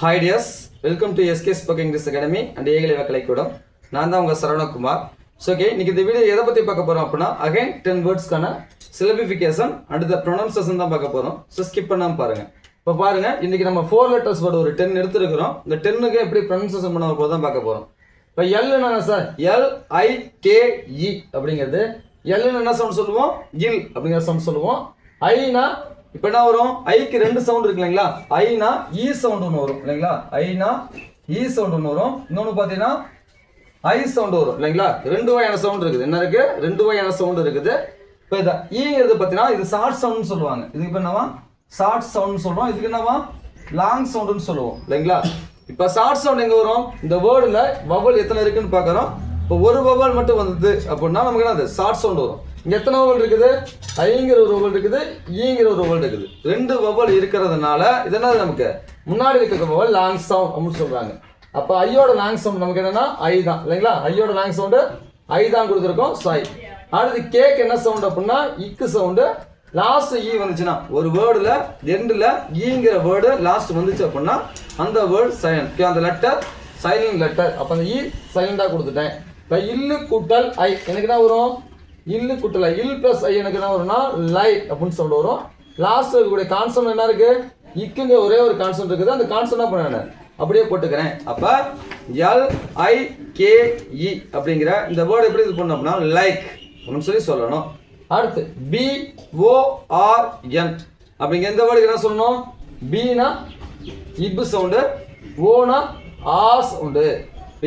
Hi dears, welcome to SK Spoken English Academy and ஏகலைவ கலைக்கூடம். நான் தான் உங்கள் சரவணகுமார். ஸோ ஓகே, இன்னைக்கு இந்த வீடியோ எதை பற்றி பார்க்க போகிறோம் அப்படின்னா அகைன் 10 வேர்ட்ஸ்க்கான சிலபிஃபிகேஷன் அண்ட் த ப்ரொனன்சியேஷன் தான் பார்க்க போகிறோம். ஸோ ஸ்கிப் பண்ணாமல் பாருங்கள். இப்போ பாருங்கள், இன்னைக்கு நம்ம 4 லெட்டர்ஸ் வேர்டு ஒரு 10 எடுத்துருக்கிறோம். இந்த 10க்கு எப்படி ப்ரொனன்சியேஷன் பண்ண போது தான் பார்க்க போகிறோம். இப்போ எல்னா சார் LIKE அப்படிங்கிறது எல்னு என்ன சவுண்ட் சொல்லுவோம், இல் அப்படிங்கிற சவுண்ட் சொல்லுவோம். ஐனா இப்போ என்ன வரும், ஐக்கு 2 சவுண்ட் இருக்கு இல்லைங்களா, ஐனா இ சவுண்ட் ஒன்று வரும் இல்லைங்களா, ஐனா இ சவுண்ட் ஒன்று வரும். இன்னொன்று பார்த்தீங்கன்னா ஐ சவுண்ட் வரும் இல்லைங்களா. 2 வகையான சவுண்ட் இருக்குது. என்ன இருக்கு, 2 வகையான சவுண்ட் இருக்குது. இப்போ இதை ஈங்கிறது பார்த்தீங்கன்னா இது ஷார்ட் சவுண்ட்னு சொல்லுவாங்க. இதுக்கு இப்போ என்னவா ஷார்ட் சவுண்ட் சொல்லுவோம். இதுக்கு என்னவா லாங் சவுண்டுன்னு சொல்லுவோம் இல்லைங்களா. இப்போ ஷார்ட் சவுண்ட் எங்கே வரும், இந்த வேர்டில் வவல் எத்தனை இருக்குன்னு பார்க்குறோம். இப்போ ஒரு வவல் மட்டும் வந்தது அப்படின்னா நமக்கு என்னது ஷார்ட் சவுண்ட் வரும். இங்கே எத்தனை வவல் இருக்குது, ஐங்கிற ஒரு வவல் இருக்குது, ஈங்கிற ஒரு வவல் இருக்குது. 2 வவல் இருக்கிறதுனால இது என்னது நமக்கு முன்னாடி இருக்கிற வவல் லாங் சவுண்ட் அப்படின்னு சொல்கிறாங்க. அப்போ ஐயோட லாங் சவுண்ட் நமக்கு என்னன்னா ஐ தான் இல்லைங்களா. ஐயோட லாங் சவுண்டு ஐ தான் கொடுத்துருக்கோம். சாய் அடுத்து கேக் என்ன சவுண்ட் அப்படின்னா இக்கு சவுண்டு. லாஸ்ட் ஈ வந்துச்சுன்னா ஒரு வேர்டில் எண்டில் ஈங்கிற வேர்டு லாஸ்ட் வந்துச்சு அப்படின்னா அந்த வேர்டு சைலண்ட், அந்த லெட்டர் சைலண்ட் லெட்டர். அப்போ அந்த ஈ சைலண்டாக கொடுத்துட்டேன். இப்போ இல்லு கூட்டல் ஐ எனக்கு என்ன வரும், இல்லு கூட்டல் ஐ, இல் பிளஸ் ஐ எனக்கு என்ன வரும்னா லை அப்படின்னு சவுண்ட் வரும். லாஸ்ட் இருக்கக்கூடிய கான்செப்ட் என்ன இருக்கு, இக்குங்க ஒரே ஒரு கான்செப்ட் இருக்குது. அந்த கான்செப்ட் பண்ண அப்படியே போட்டுக்கிறேன். அப்போ LIKE அப்படிங்கிற இந்த வேர்டு எப்படி இது பண்ணோம்னா லைக் அப்படின்னு சொல்லணும். அடுத்து BORN அப்படிங்கிற இந்த வேர்டுக்கு என்ன சொல்லணும், பீனா இப்பு சவுண்டு, ஓனா ஆ சவுண்டு.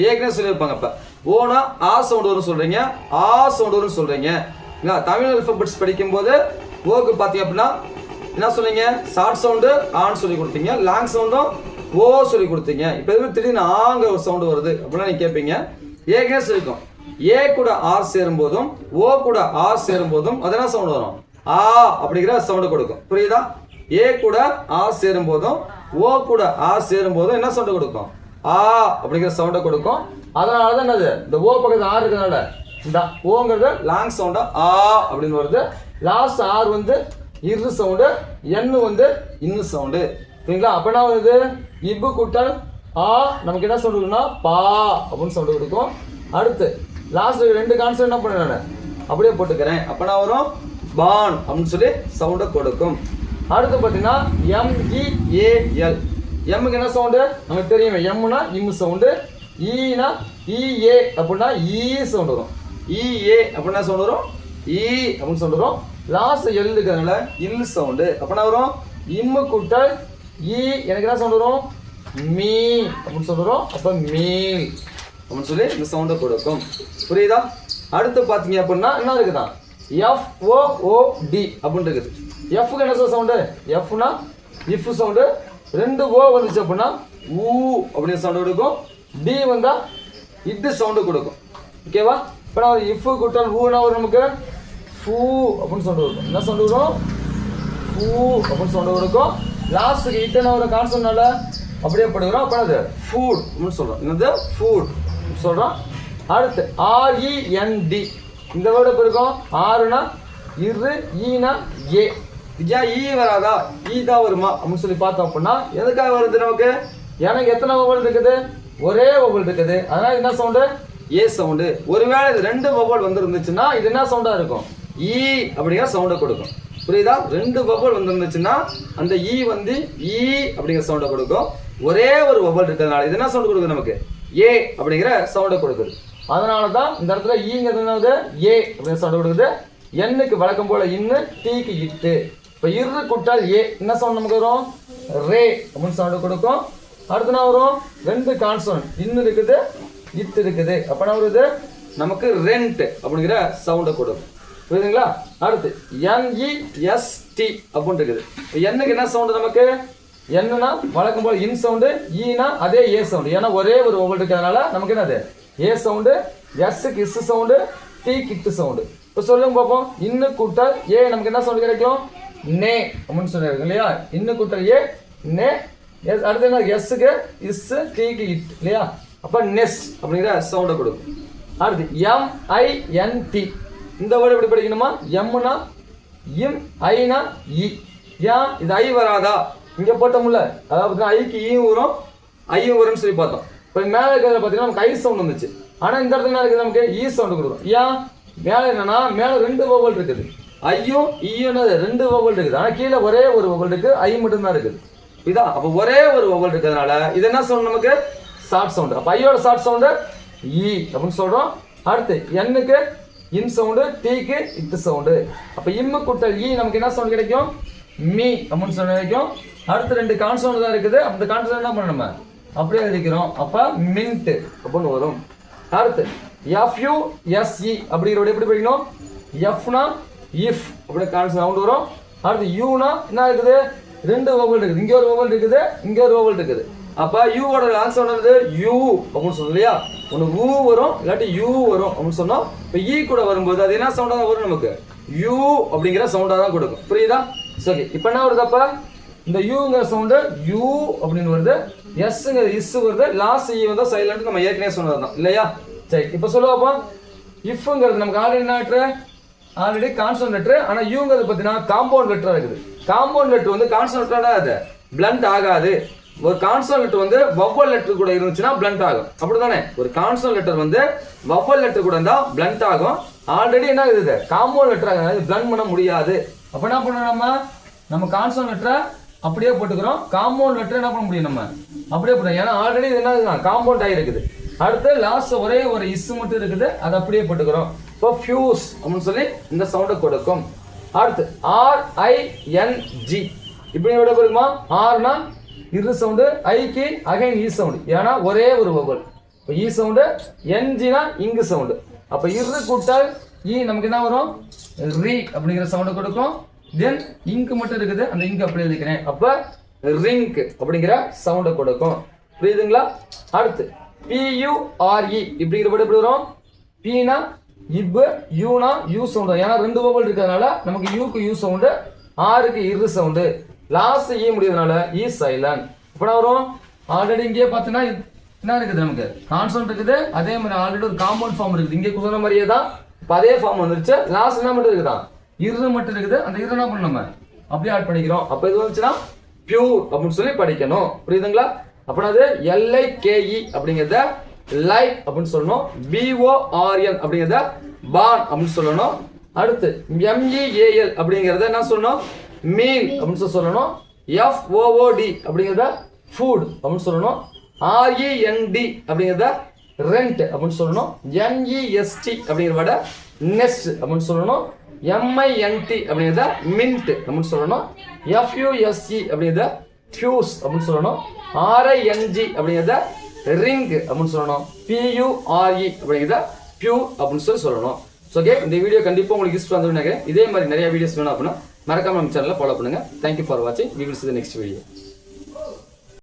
ஏற்கனவே சொல்லியிருப்பாங்க. இப்போ ஓனா ஆ சவுண்ட் வரும்னு சொல்கிறீங்க, ஆ சவுண்ட் வரும்னு சொல்கிறீங்க. தமிழ் அல்ஃபபெட்ஸ் படிக்கும்போது ஓக்கு பார்த்தீங்க அப்படின்னா என்ன சொன்னீங்க, ஷார்ட் சவுண்டு ஆன்னு சொல்லி கொடுத்தீங்க, லாங் சவுண்டும் ஓ சொல்லி கொடுத்தீங்க. இப்போ எதுவும் திடீர்னு ஆங்க ஒரு சவுண்டு வருது அப்படின்னா நீங்கள் கேட்பீங்க. ஏற்கனவே சொல்லியிருக்கோம், ஏ கூட ஆர் சேரும் போதும் ஓ கூட ஆர் சேரும் போதும் அது என்ன சவுண்ட் வரும், ஆ அப்படிங்கிற சவுண்டு கொடுக்கும். புரியுதா. ஏ கூட ஆர் சேரும் போதும் ஓ கூட ஆர் சேரும் போதும் என்ன சவுண்டு கொடுக்கும், ஆ அப்படிங்கிற சவுண்டை கொடுக்கும். அதனால தான் என்னது இந்த ஓ பக்கத்தில் ஆர் இருக்கிறதுனால இந்த ஓங்கிறது லாங் சவுண்டா ஆ அப்படின்னு வருது. லாஸ்ட் ஆர் வந்து இரு சவுண்டு, என்னு வந்து இன்னு சவுண்டு. சரிங்களா. அப்போ என்ன வருது, இப்பு கூட்டல் ஆ நமக்கு என்ன சவுண்டு கொடுக்குன்னா பா அப்படின்னு சவுண்டு கொடுக்கும். அடுத்து லாஸ்ட் 2 கான்செப்ட் என்ன பண்ணுறேன் அப்படியே போட்டுக்கிறேன். அப்போ நான் வரும் பான் அப்படின்னு சொல்லி சவுண்டை கொடுக்கும். அடுத்து பார்த்தீங்கன்னா MEAL, எம்முக்கு என்ன சவுண்டு நமக்கு தெரியும், எம்னா இம்மு சவுண்டு, ஈனா இஏ அப்படின்னா ஈ சவுண்ட் வரும், இஏ அப்படின்னா சவுண்ட் வரும், ஈ அப்படின்னு சவுண்ட் வரும். லாஸ்ட் எல் இருக்கிறதுனால இல் சவுண்டு. அப்படின்னா வரும் இம்மு கூட்டல் ஈ எனக்கு என்ன சவுண்ட் வரும், மீ அப்படின்னு சவுண்ட் வரும். அப்போ மீல் அப்படின்னு சொல்லி இந்த சவுண்டை கொடுக்கும். புரியுதா. அடுத்து பார்த்தீங்க அப்படின்னா என்ன இருக்குதான் FOOD அப்படின்னு இருக்குது. எஃப்க்கு என்ன சவுண்டு, எஃப்னா இஃப் சவுண்டு, 2 ஓ வந்துச்சு அப்படின்னா ஊ அப்படின்னு சவுண்டு கொடுக்கும். டி வந்தா இட்டு சவுண்டு கொடுக்கும். ஓகேவா. இப்போ நான் இஃப் கூட்டல் ஊனா வரும் நமக்கு ஃபூ அப்படின்னு சவுண்டு கொடுக்கும். என்ன சவுண்டு வரும், ஃபூ அப்படின்னு சவுண்டு கொடுக்கும். லாஸ்ட்டுக்கு இட்டுன்னு ஒரு கான்செப்ட்னால அப்படியே போடுகிறோம். அப்போ அது ஃபுட் அப்படின்னு சொல்கிறோம். என்னது ஃபுட் சொல்கிறோம். அடுத்து REND இந்த வேர்டு எப்படி இருக்கும், ஆறுனா இரு, ஈனா ஏ. ஏன் ஈ வராதா, ஈ தான் வருமா அப்படின்னு சொல்லி பார்த்தோம் அப்படின்னா எதுக்காக வருது நமக்கு, எனக்கு எத்தனை வவல் இருக்குது, ஒரே வவல் இருக்குது. அதனால என்ன சவுண்டு, ஏ சவுண்டு. ஒருவேளை இது 2 வவல் வந்துருந்துச்சுன்னா இது என்ன சவுண்டாக இருக்கும், ஈ அப்படிங்கிற சவுண்டை கொடுக்கும். புரியுதா. 2 வவல் வந்துருந்துச்சுன்னா அந்த ஈ வந்து ஈ அப்படிங்கிற சவுண்டை கொடுக்கும். ஒரே ஒரு வவல் இருக்கிறதுனால இது என்ன சவுண்டு கொடுக்குது நமக்கு, ஏ அப்படிங்கிற சவுண்டை கொடுக்குது. அதனால தான் இந்த இடத்துல ஈங்கிறது ஏ அப்படிங்கிற சவுண்டு கொடுக்குது. எண்ணுக்கு வழக்கம் போல இன்னு, டீக்கு இட்டு. இப்போ இரு கூட்டால் ஏ என்ன சவுண்ட் நமக்கு வரும், ரே அப்படின்னு சவுண்டு கொடுக்கும். அடுத்து என்ன வரும், 2 கான்சோனன்ட் இன்னு இருக்குது இட்டு இருக்குது. அப்போ என்ன வருது நமக்கு ரெண்ட் அப்படிங்கிற சவுண்டை கொடுக்கும். புரியுதுங்களா. அடுத்து NEST அப்படின்னு இருக்குது. எண்ணுக்கு என்ன சவுண்டு நமக்கு, என்னன்னா வழக்கம் போல் இன் சவுண்டு, ஈனா அதே ஏ சவுண்டு. ஏன்னா ஒரே ஒரு ஒவ்வொரு இருக்கிறதுனால நமக்கு என்னது ஏ சவுண்டு, எஸ்ஸுக்கு இஸ் சவுண்டு, டி கிட்டு சவுண்டு. இப்போ சொல்லுங்க பார்ப்போம், இன்னு கூட்டல் ஏ நமக்கு என்ன சவுண்டு கிடைக்கும், நே அப்படின்னு சொல்லியிருக்கு இல்லையா. இன்னு கூட்டல் ஏ நே. அடுத்து என்ன எஸ்ஸுக்கு இஸ், டிக்கு இட் இல்லையா. அப்போ நெஸ் அப்படிங்கிற சவுண்டை கொடுக்கும். அடுத்து MINT இந்த வேர்டு எப்படி படிக்கணுமா, எம்னா இம், ஐனா இ. ஏன் இது ஐ வராதா, இங்கே போட்டோம்ல, அதாவது ஐக்கு ஈ வரும், ஐயும் வரும்னு சொல்லி பார்த்தோம். இப்போ மேலே இருக்கிறத பார்த்தீங்கன்னா நமக்கு ஐ சவுண்ட் வந்துச்சு. ஆனால் இந்த இடத்துல என்ன இருக்குது, நமக்கு ஈ சவுண்டு கொடுக்கும். ஏன் மேலே என்னன்னா மேலே 2 வவல் இருக்குது, ஐயும் ஈயும் 2 வவல் இருக்குது. ஆனால் கீழே ஒரே ஒரு வவல் இருக்கு, ஐ மட்டும்தான் இருக்குது. இதான் அப்போ ஒரே ஒரு வவல் இருக்கிறதுனால இது என்ன சவுண்ட், நமக்கு ஷார்ட் சவுண்டு. அப்போ ஐயோட ஷார்ட் சவுண்டு ஈ அப்படின்னு சொல்றோம். அடுத்து என்னுக்கு இன் சவுண்டு, டீக்கு இட்டு சவுண்டு. அப்போ இம்மு கூட்டல் ஈ நமக்கு என்ன சவுண்ட் கிடைக்கும், மீ அப்படின்னு சொல்லி கிடைக்கும். அடுத்து 2 கான்சவுண்ட் தான் இருக்குது. அந்த கான்சவுண்ட் என்ன பண்ணணும், நம்ம அப்படியே எழுதிக்கிறோம். அப்போ மின்ட் அப்படின்னு வரும். அடுத்து FUSE அப்படிங்கிறோட எப்படி படிக்கணும், எஃப்னா இஃப் அப்படி சவுண்ட் வரும். அடுத்து யூனா என்ன இருக்குது, 2 வவல் இருக்குது, இங்கே ஒரு வவல் இருக்குது, இங்கே ஒரு வவல் இருக்குது. அப்போ யூவோட ஆன்சர் வந்து யூ அப்படின்னு சொல்லணும் இல்லையா. ஒன்று ஊ வரும் இல்லாட்டி யூ வரும் அப்படின்னு சொன்னோம். இப்போ ஈ கூட வரும்போது அது என்ன சவுண்டாக தான் வரும், நமக்கு யூ அப்படிங்கிற சவுண்டாக தான் கொடுக்கும். புரியுதா? சரி, இப்போ என்ன வருது, அப்போ இந்த யூங்கிற சவுண்டு யூ அப்படின்னு வருது, எஸ்ங்கிற இஸ் வருது, லாஸ்ட் ஈ வந்து சைலண்ட் நம்ம ஏற்கனவே சொன்னது தான் இல்லையா. சரி, இப்போ சொல்லுவாப்போ இஃப்ங்கிறது நமக்கு ஆல்ரெடி என்ன லெட்ரு, ஆல்ரெடி கான்சனன்ட் லெட்ரு. ஆனால் யூங்கிறது பார்த்தீங்கன்னா காம்பவுண்ட் லெட்டராக இருக்குது. காம்பவுண்ட் லெட்ரு வந்து கான்சனன்ட் லெட்டராக அது பிளண்ட் ஆகாது. ஒரு கான்சனன்ட் லெட்டர் வந்து வவ்வல் லெட்டர் கூட இருந்துச்சுன்னா பிளண்ட் ஆகும். அப்படிதானே, ஒரு கான்சனன்ட் லெட்டர் வந்து வவ்வல் லெட்டர் கூட இருந்தால் பிளண்ட் ஆகும். ஆல்ரெடி என்ன ஆகுது, காம்பவுண்ட் லெட்டர் ஆகுது, பிளண்ட் பண்ண முடியாது. அப்போ என்ன பண்ணணும், நம்ம கான்சனன்ட் லெட்டரை அப்படியே போட்டுக்கிறோம், காம்பவுண்ட் லெட்டர் என்ன பண்ண முடியும், நம்ம அப்படியே போட்டுறோம். ஏன்னா ஆல்ரெடி இது என்ன காம்பவுண்ட் ஆகிருக்குது. அடுத்து லாஸ்ட் ஒரே ஒரு இஸ் மட்டும் இருக்குது, அதை அப்படியே போட்டுக்கிறோம். இப்போ ஃபியூஸ் அப்படின்னு சொல்லி இந்த சவுண்டை கொடுக்கும். அடுத்து RING இப்படி விட போயிருக்குமா, ஆர்னா இரு சவுண்டு, ஐக்கு அகைன் ஈ சவுண்டு, ஏன்னா ஒரே ஒரு வவல். இப்போ ஈ சவுண்டு, என்ஜினா இங்கு சவுண்டு. அப்போ இரு கூட்டல் ஈ நமக்கு என்ன வரும், ரீ அப்படிங்கிற சவுண்டு கொடுக்கும். தென் இங்கு மட்டும் இருக்குது, அந்த இங்கு அப்படி எழுதிக்கிறேன். அப்போ ரிங்க் அப்படிங்கிற சவுண்டை கொடுக்கும். புரியுதுங்களா? அடுத்து PURE இப்படிங்கிற படம் எப்படி வரும், பீனா இப்பு, யூனா யூ சவுண்டு, ஏன்னா 2 வவல் இருக்கிறதுனால நமக்கு யூக்கு யூ சவுண்டு, ஆருக்கு இரு சவுண்டு, லாஸ்ட் ஈ முடியறதுனால ஈ சைலண்ட். இப்போ வரும் ஆல்ரெடி இங்கே பார்த்தீங்கன்னா என்ன இருக்குது, நமக்கு கான்சனன்ட் இருக்குது, அதே மாதிரி ஆல்ரெடி ஒரு காம்பவுண்ட் ஃபார்ம் இருக்குது. இங்கே சொன்ன மாதிரியே தான் இப்போ அதே ஃபார்ம் வந்துருச்சு. லாஸ்ட் என்ன மட்டும் இருக்குதா, இரு மட்டும் இருக்குது. அந்த இரு என்ன பண்ணணும், நம்ம அப்படியே ஆட் பண்ணிக்கிறோம். அப்போ இது வந்துச்சுன்னா பியூர் அப்படின்னு சொல்லி படிக்கணும். புரியுதுங்களா? அப்படின்னா அது LIKE அப்படிங்கிறத லைக் அப்படின்னு சொல்லணும், BORN அப்படிங்கிறத பான் அப்படின்னு சொல்லணும். அடுத்து MEAL அப்படிங்கிறத என்ன சொல்லணும், மீல் அப்படின்னு சொல்லணும். FOOD அப்படிங்கிறத ஃபுட் அப்படின்னு சொல்லணும். REND அப்படிங்கிறத ரெண்ட் அப்படின்னு சொல்லணும். NEST அப்படிங்கிறத நெஸ்ட் அப்படின்னு சொல்லணும். MINT அப்படிங்கிறத மின்ட் அப்படின்னு சொல்லணும். FUSE அப்படிங்கிறத ஃபியூஸ் அப்படின்னு சொல்லணும். RING அப்படிங்கிறத ரிங் அப்படின்னு சொல்லணும். PURE அப்படிங்கிறத பியூர் அப்படின்னு சொல்லணும். ஸோ ஓகே, இந்த வீடியோ கண்டிப்பாக உங்களுக்கு யூஸ்ஃபுல்லாக இருந்ததுன்னு நினைக்கிறேன். இதே மாதிரி நிறைய வீடியோஸ் வேணும் அப்படின்னா மறக்காம நம்ம சேனலை ஃபாலோ பண்ணுங்க. தேங்க்யூ ஃபார் வாட்சிங். We will see the next video.